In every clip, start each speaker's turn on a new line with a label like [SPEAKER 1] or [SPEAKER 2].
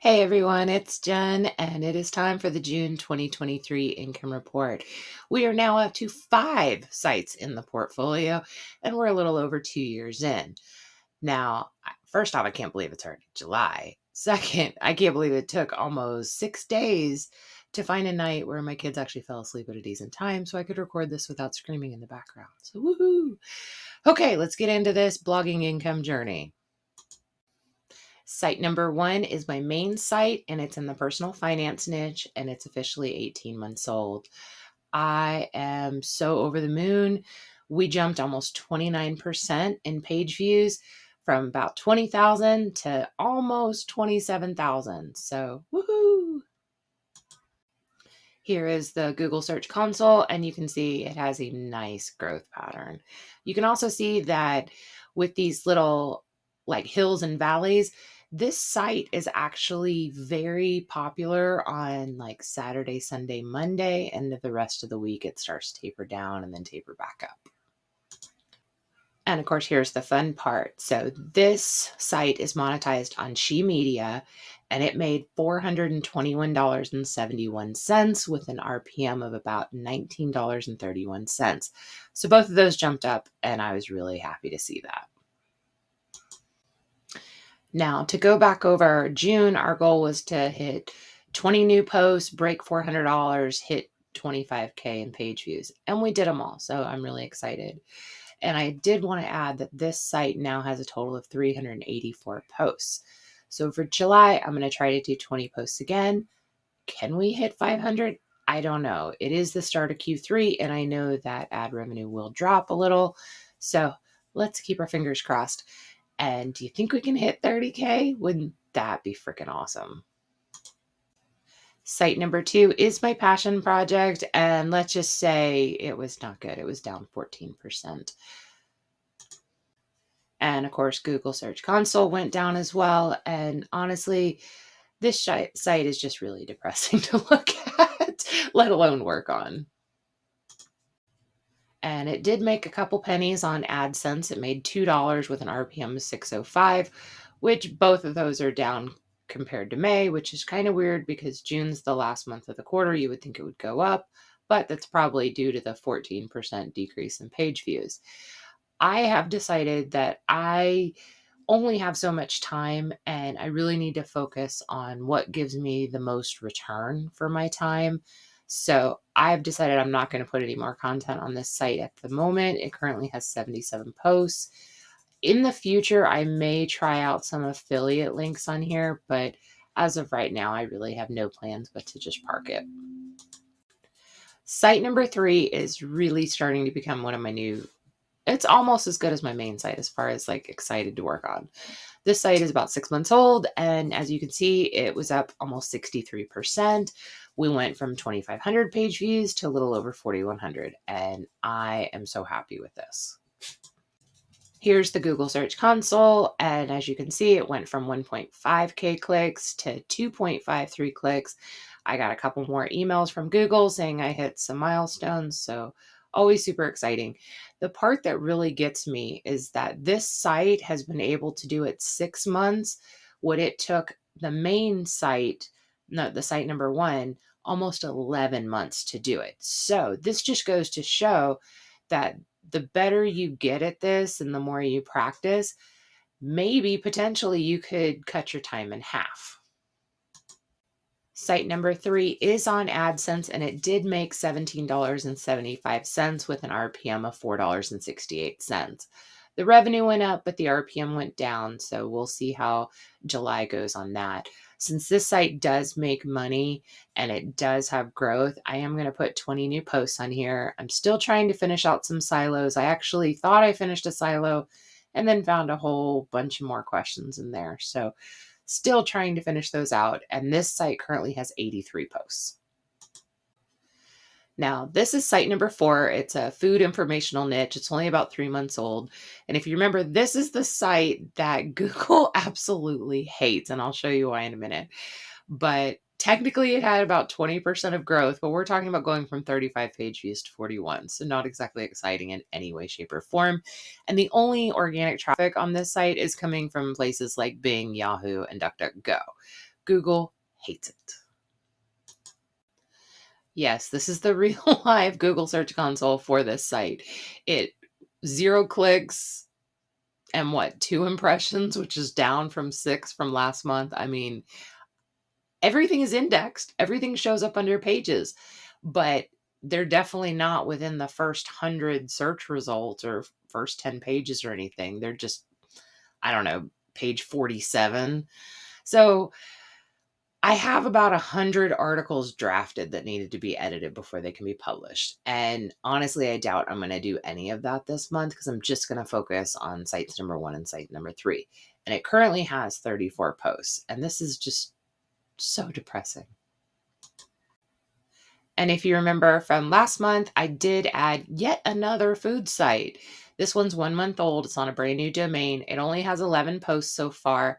[SPEAKER 1] Hey everyone, it's Jen, and it is time for the June 2023 income report. We are now up to 5 sites in the portfolio, and we're a little over 2 years in. Now, first off, I can't believe it's already July. Second, I can't believe it took almost 6 days to find a night where my kids actually fell asleep at a decent time so I could record this without screaming in the background. So, woohoo! Okay, let's get into this blogging income journey. Site number one is my main site, and it's in the personal finance niche, and it's officially 18 months old. I am so over the moon. We jumped almost 29% in page views from about 20,000 to almost 27,000. So, woohoo! Here is the Google Search Console, and you can see it has a nice growth pattern. You can also see that with these little like hills and valleys, this site is actually very popular on like Saturday, Sunday, Monday, and the rest of the week it starts to taper down and then taper back up. And of course, here's the fun part. So this site is monetized on She Media, and it made $421.71 with an RPM of about $19.31. So both of those jumped up, and I was really happy to see that. Now, to go back over June, our goal was to hit 20 new posts, break $400, hit 25K in page views, and we did them all. So I'm really excited. And I did want to add that this site now has a total of 384 posts. So for July, I'm going to try to do 20 posts again. Can we hit 500? I don't know. It is the start of Q3, and I know that ad revenue will drop a little. So let's keep our fingers crossed. And do you think we can hit 30K? Wouldn't that be freaking awesome? Site number two is my passion project, and let's just say it was not good. It was down 14%. And of course, Google Search Console went down as well. And honestly, this site is just really depressing to look at, let alone work on. And it did make a couple pennies on AdSense. It made $2 with an RPM of 605, which both of those are down compared to May, which is kind of weird because June's the last month of the quarter. You would think it would go up, but that's probably due to the 14% decrease in page views. I have decided that I only have so much time, and I really need to focus on what gives me the most return for my time. So I've decided I'm not going to put any more content on this site at the moment. It currently has 77 posts. In the future, I may try out some affiliate links on here, but as of right now, I really have no plans but to just park it. Site number three is really starting to become one of my new, it's almost as good as my main site as far as like excited to work on. This site is about 6 months old, and as you can see, it was up almost 63%. We went from 2,500 page views to a little over 4,100, and I am so happy with this. Here's the Google Search Console, and as you can see, it went from 1.5K clicks to 2.53 clicks. I got a couple more emails from Google saying I hit some milestones, so always super exciting. The part that really gets me is that this site has been able to do it 6 months what it took the main site, no, the site number one, almost 11 months to do it. So this just goes to show that the better you get at this and the more you practice, maybe potentially you could cut your time in half. Site number three is on AdSense, and it did make $17.75 with an RPM of $4.68. The revenue went up, but the RPM went down. So we'll see how July goes on that. Since this site does make money and it does have growth, I am going to put 20 new posts on here. I'm still trying to finish out some silos. I actually thought I finished a silo and then found a whole bunch of more questions in there. So still trying to finish those out. And this site currently has 83 posts. Now, this is site number four. It's a food informational niche. It's only about 3 months old. And if you remember, this is the site that Google absolutely hates. And I'll show you why in a minute. But technically, it had about 20% of growth, but we're talking about going from 35 page views to 41. So, not exactly exciting in any way, shape, or form. And the only organic traffic on this site is coming from places like Bing, Yahoo, and DuckDuckGo. Google hates it. Yes, this is the real live Google Search Console for this site. It 0 clicks and what, 2 impressions, which is down from 6 from last month. I mean, everything is indexed. Everything shows up under pages, but they're definitely not within the first 100 search results or first 10 pages or anything. They're just, I don't know, page 47. So I have about 100 articles drafted that needed to be edited before they can be published. And honestly, I doubt I'm going to do any of that this month because I'm just going to focus on sites number 1 and site number 3. And it currently has 34 posts. And this is just so depressing. And if you remember from last month, I did add yet another food site. This one's 1 month old. It's on a brand new domain. It only has 11 posts so far.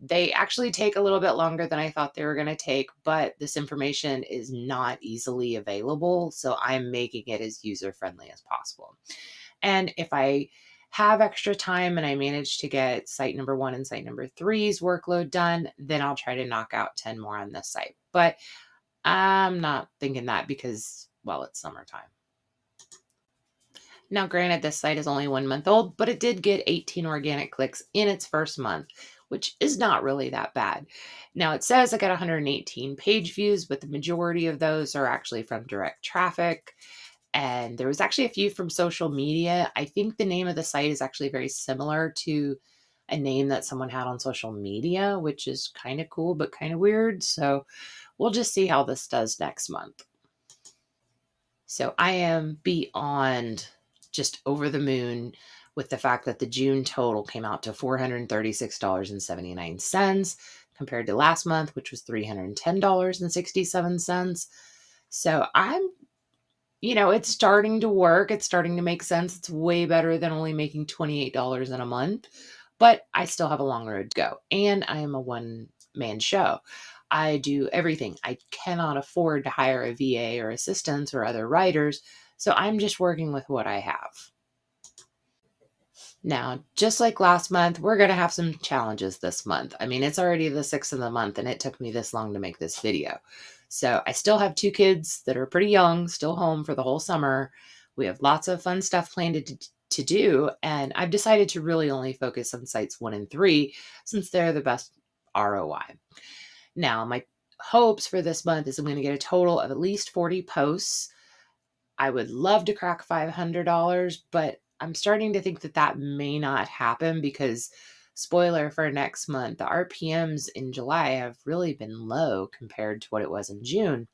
[SPEAKER 1] They actually take a little bit longer than I thought they were going to take, but this information is not easily available. So I'm making it as user friendly as possible. And if I have extra time and I manage to get site number 1 and site number 3's workload done, then I'll try to knock out 10 more on this site. But I'm not thinking that because, well, it's summertime. Now, granted, this site is only 1 month old, but it did get 18 organic clicks in its first month, which is not really that bad. Now, it says I got 118 page views, but the majority of those are actually from direct traffic. And there was actually a few from social media. I think the name of the site is actually very similar to a name that someone had on social media, which is kind of cool, but kind of weird. So we'll just see how this does next month. So I am beyond just over the moon with the fact that the June total came out to $436.79 compared to last month, which was $310.67. So it's starting to work. It's starting to make sense. It's way better than only making $28 in a month, but I still have a long road to go. And I am a one-man show. I do everything. I cannot afford to hire a VA or assistants or other writers, so I'm just working with what I have. Now, just like last month, we're going to have some challenges this month. I mean, it's already the 6th of the month, and it took me this long to make this video. So I still have 2 kids that are pretty young, still home for the whole summer. We have lots of fun stuff planned to do, and I've decided to really only focus on sites 1 and 3 since they're the best ROI. Now, my hopes for this month is I'm going to get a total of at least 40 posts. I would love to crack $500, but I'm starting to think that that may not happen because, spoiler for next month, the RPMs in July have really been low compared to what it was in June.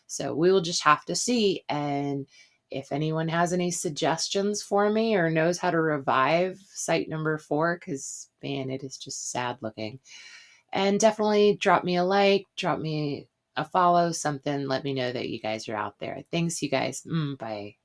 [SPEAKER 1] So we will just have to see. And if anyone has any suggestions for me or knows how to revive site number 4, because man, it is just sad looking. And definitely drop me a like, drop me a follow, something. Let me know that you guys are out there. Thanks, you guys. Bye.